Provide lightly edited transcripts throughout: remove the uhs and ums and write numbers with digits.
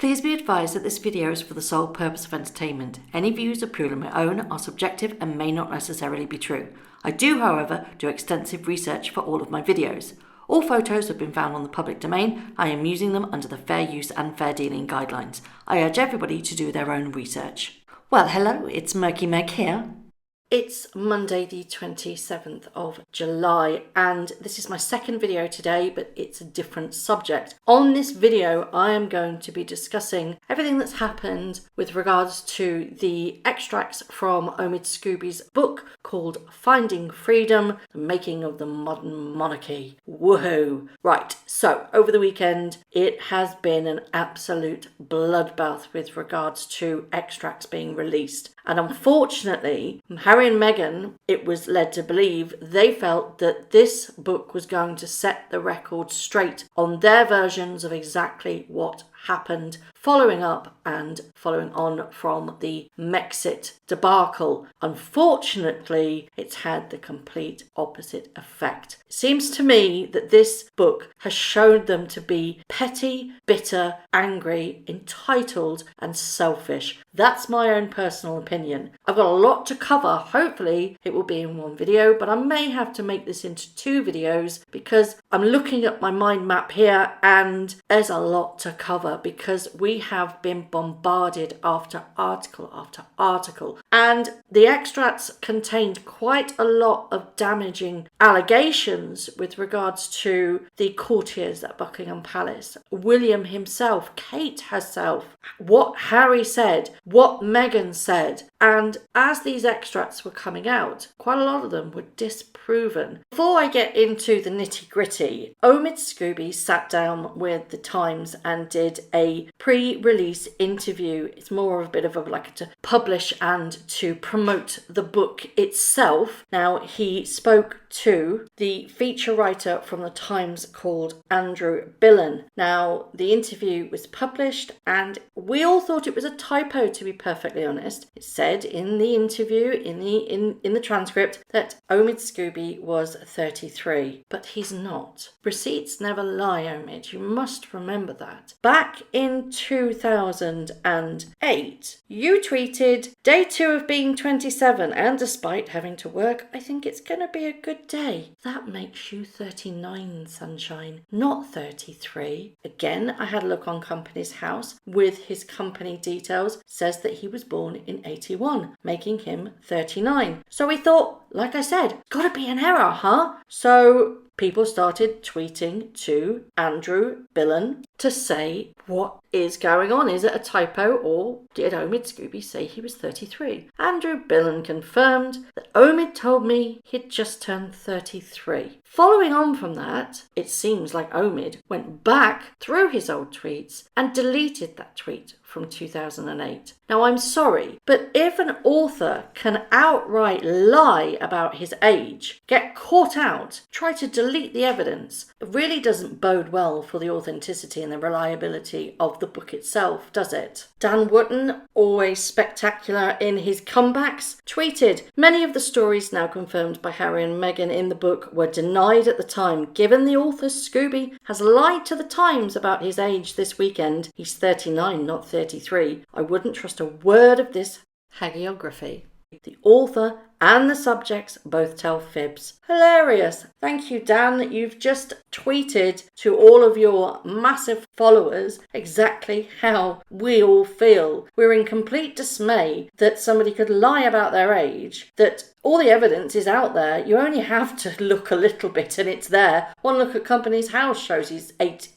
Please be advised that this video is for the sole purpose of entertainment. Any views are purely my own, are subjective and may not necessarily be true. I do, however, do extensive research for all of my videos. All photos have been found on the public domain. I am using them under the fair use and fair dealing guidelines. I urge everybody to do their own research. Well, hello, it's Murky Meg here. It's Monday the 27th of July and this is my second video today, but it's a different subject. On this video I am going to be discussing everything that's happened with regards to the extracts from Omid Scooby's book called Finding Freedom, The Making of the Modern Monarchy. Woohoo! Right, so over the weekend it has been an absolute bloodbath with regards to extracts being released. And unfortunately, Harry and Meghan, it was led to believe, they felt that this book was going to set the record straight on their versions of exactly what happened, following up and following on from the Mexit debacle. Unfortunately, it's had the complete opposite effect. It seems to me that this book has shown them to be petty, bitter, angry, entitled and selfish. That's my own personal opinion. I've got a lot to cover. Hopefully it will be in one video, but I may have to make this into two videos because I'm looking at my mind map here and there's a lot to cover because we have been bombarded after article after article, and the extracts contained quite a lot of damaging allegations with regards to the courtiers at Buckingham Palace, William himself, Kate herself, what Harry said, what Meghan said. And as these extracts were coming out, quite a lot of them were disproven. Before I get into the nitty-gritty, Omid Scooby sat down with the Times and did a pre-release interview. It's more of a bit of to publish and to promote the book itself. Now, he spoke to the feature writer from the Times called Andrew Billen. Now, the interview was published and we all thought it was a typo, to be perfectly honest. It said in the interview, in the transcript, that Omid Scooby was 33, but he's not. Receipts never lie, Omid. You must remember that. Back in 2008, you tweeted, "Day 2 of being 27, and despite having to work, I think it's gonna be a good day." That makes you 39, sunshine, not 33. Again, I had a look on Company's House with his company details. Says that he was born in 81, making him 39. So we thought, like I said, gotta be an error, huh? So people started tweeting to Andrew Billen to say, what is going on? Is it a typo, or did Omid Scooby say he was 33? Andrew Billen confirmed that Omid told me he'd just turned 33. Following on from that, it seems like Omid went back through his old tweets and deleted that tweet from 2008. Now, I'm sorry, but if an author can outright lie about his age, get caught out, try to delete the evidence, it really doesn't bode well for the authenticity and the reliability of the book itself, does it? Dan Wootton, always spectacular in his comebacks, tweeted, "Many of the stories now confirmed by Harry and Meghan in the book were denied at the time. Given the author Scooby has lied to the Times about his age this weekend, he's 39, not 33. I wouldn't trust a word of this hagiography. The author and the subjects both tell fibs." Hilarious. Thank you, Dan, that you've just tweeted to all of your massive followers exactly how we all feel. We're in complete dismay that somebody could lie about their age, that all the evidence is out there. You only have to look a little bit and it's there. One look at Company's House shows he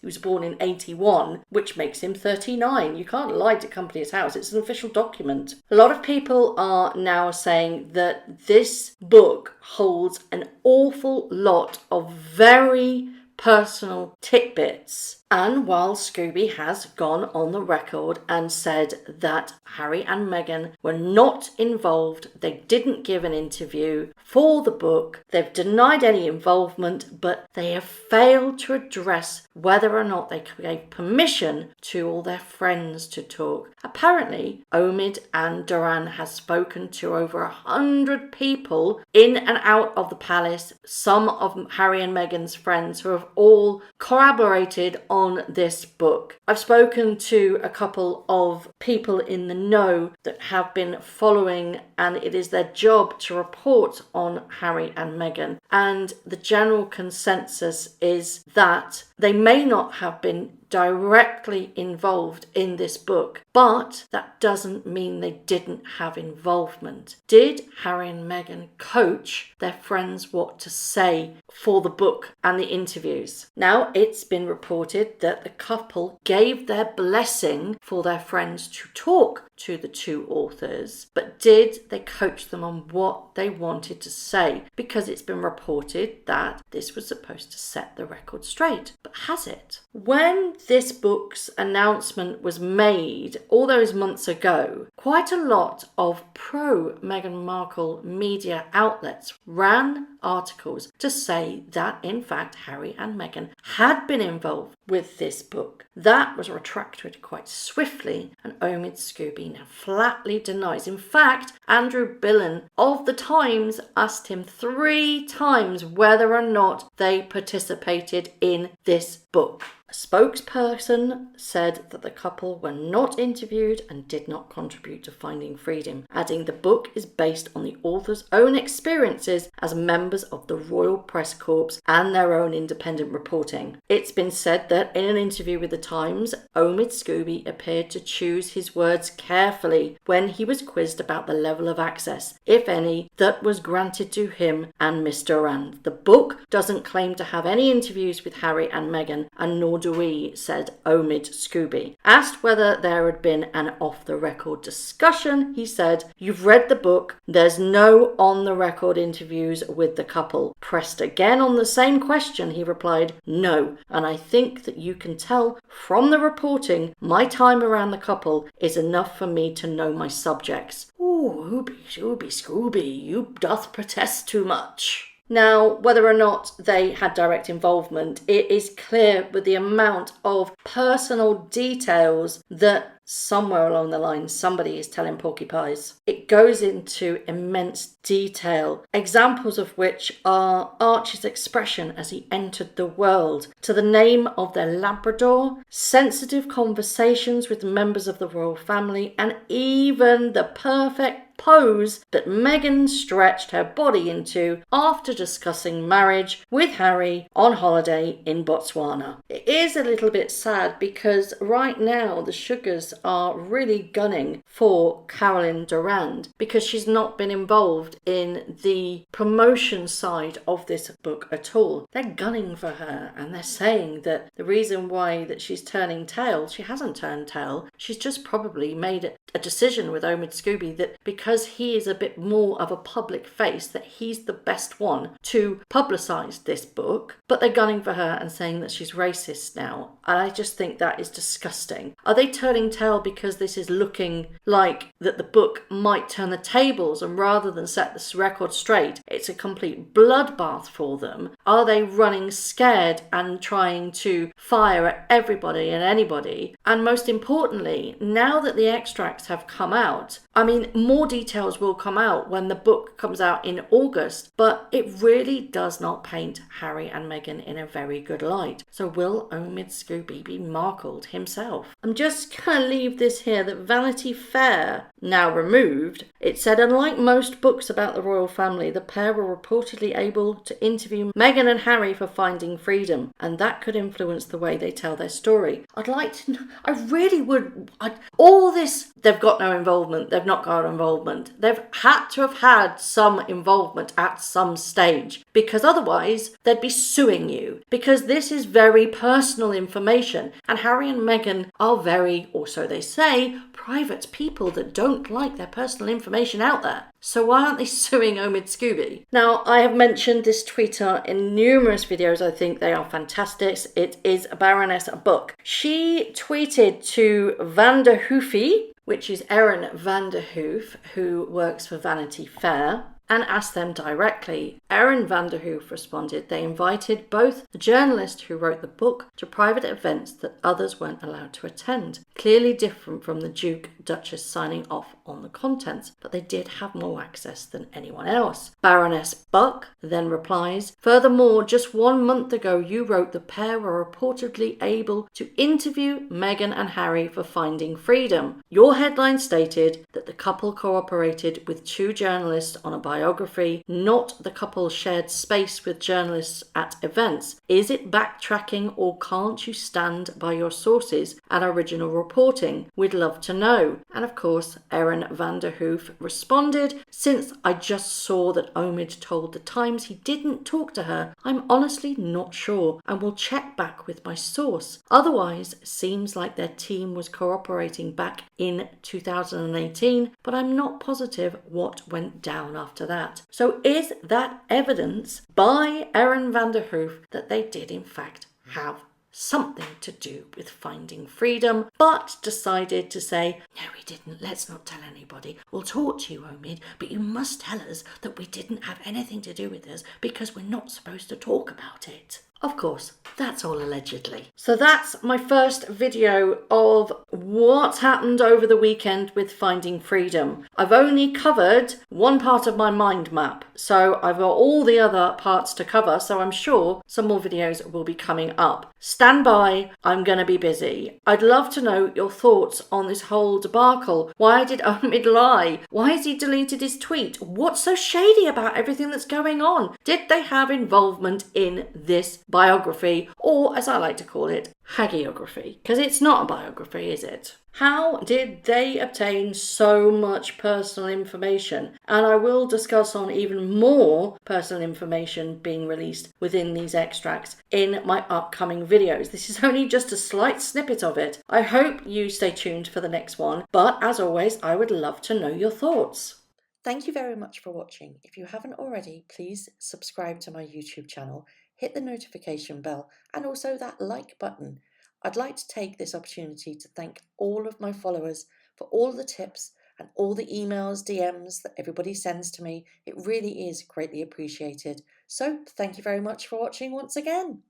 was born in 81, which makes him 39. You can't lie to Company's House. It's an official document. A lot of people are now saying that this book holds an awful lot of very personal tidbits. And while Scooby has gone on the record and said that Harry and Meghan were not involved, they didn't give an interview for the book, they've denied any involvement, but they have failed to address whether or not they gave permission to all their friends to talk. Apparently, Omid and Duran has spoken to over 100 people in and out of the palace, some of Harry and Meghan's friends who have all corroborated on on this book. I've spoken to a couple of people in the know that have been following, and it is their job to report on Harry and Meghan. And the general consensus is that they may not have been directly involved in this book, but that doesn't mean they didn't have involvement. Did Harry and Meghan coach their friends what to say for the book and the interviews? Now, it's been reported that the couple gave their blessing for their friends to talk to the two authors, but did they coach them on what they wanted to say? Because it's been reported that this was supposed to set the record straight, but has it? When this book's announcement was made all those months ago, quite a lot of pro-Meghan Markle media outlets ran articles to say that, in fact, Harry and Meghan had been involved with this book. That was retracted quite swiftly, and Omid Scooby now flatly denies. In fact, Andrew Billen of The Times asked him 3 times whether or not they participated in this book. A spokesperson said that the couple were not interviewed and did not contribute to Finding Freedom, adding the book is based on the author's own experiences as members of the Royal Press Corps and their own independent reporting. It's been said that in an interview with The Times, Omid Scooby appeared to choose his words carefully when he was quizzed about the level of access, if any, that was granted to him and Mr. Rand. The book doesn't claim to have any interviews with Harry and Meghan, and nor do we, said Omid Scooby. Asked whether there had been an off-the-record discussion, he said, "You've read the book. There's no on-the-record interviews with the couple." Pressed again on the same question, he replied, "No, and I think that you can tell from the reporting my time around the couple is enough for me to know my subjects." Ooh, Ooby Scooby, you doth protest too much. Now, whether or not they had direct involvement, it is clear with the amount of personal details that somewhere along the line somebody is telling porky pies. It goes into immense detail, examples of which are Archie's expression as he entered the world, to the name of their Labrador, sensitive conversations with members of the royal family, and even the perfect pose that Meghan stretched her body into after discussing marriage with Harry on holiday in Botswana. It is a little bit sad because right now the sugars are really gunning for Caroline Durand because she's not been involved in the promotion side of this book at all. They're gunning for her and they're saying that the reason why that she's turning tail, she hasn't turned tail, she's just probably made a decision with Omid Scooby that because he is a bit more of a public face, that he's the best one to publicise this book, but they're gunning for her and saying that she's racist now. And I just think that is disgusting. Are they turning tail because this is looking like that the book might turn the tables, and rather than set this record straight, it's a complete bloodbath for them? Are they running scared and trying to fire at everybody and anybody? And most importantly, now that the extracts have come out, I mean, more details will come out when the book comes out in August, but it really does not paint Harry and Meghan in a very good light. So will Omid Scooby be Markled himself? I'm just going to leave this here that Vanity Fair, now removed, it said, unlike most books about the royal family, the pair were reportedly able to interview Meghan and Harry for Finding Freedom, and that could influence the way they tell their story. I'd like to know, I really would, all this, they've got no involvement, they've not got involvement. They've had to have had some involvement at some stage, because otherwise they'd be suing you, because this is very personal information, and Harry and Meghan are very, or so they say, private people that don't like their personal information out there. So why aren't they suing Omid Scooby? Now, I have mentioned this tweeter in numerous videos. I think they are fantastic. It is Baroness Book. She tweeted to Van der Hoofy, which is Erin van der Hoof, who works for Vanity Fair, and asked them directly. Erin van der Hoof responded they invited both the journalist who wrote the book to private events that others weren't allowed to attend. Clearly different from the Duke Duchess signing off on the contents, but they did have more access than anyone else. Baroness Buck then replies, "Furthermore, just 1 month ago you wrote the pair were reportedly able to interview Meghan and Harry for Finding Freedom. Your headline stated that the couple cooperated with 2 journalists on a biography, not the couple shared space with journalists at events. Is it backtracking or can't you stand by your sources and original reporting? We'd love to know." And of course, Erin van der Hoof responded, "Since I just saw that Omid told the Times he didn't talk to her, I'm honestly not sure and will check back with my source. Otherwise, seems like their team was cooperating back in 2018, but I'm not positive what went down after that." So is that evidence by Erin van der Hoof that they did in fact have something to do with Finding Freedom, but decided to say, "No, we didn't. Let's not tell anybody. We'll talk to you, Omid, but you must tell us that we didn't have anything to do with this because we're not supposed to talk about it." Of course, that's all allegedly. So that's my first video of what happened over the weekend with Finding Freedom. I've only covered one part of my mind map, so I've got all the other parts to cover, so I'm sure some more videos will be coming up. Stand by, I'm going to be busy. I'd love to know your thoughts on this whole debacle. Why did Omid lie? Why has he deleted his tweet? What's so shady about everything that's going on? Did they have involvement in this biography, or as I like to call it, hagiography? Because it's not a biography, is it? How did they obtain so much personal information? And I will discuss on even more personal information being released within these extracts in my upcoming videos. This is only just a slight snippet of it. I hope you stay tuned for the next one, but as always, I would love to know your thoughts. Thank you very much for watching. If you haven't already, please subscribe to my YouTube channel, hit the notification bell, and also that like button. I'd like to take this opportunity to thank all of my followers for all the tips and all the emails, DMs that everybody sends to me. It really is greatly appreciated. So thank you very much for watching once again.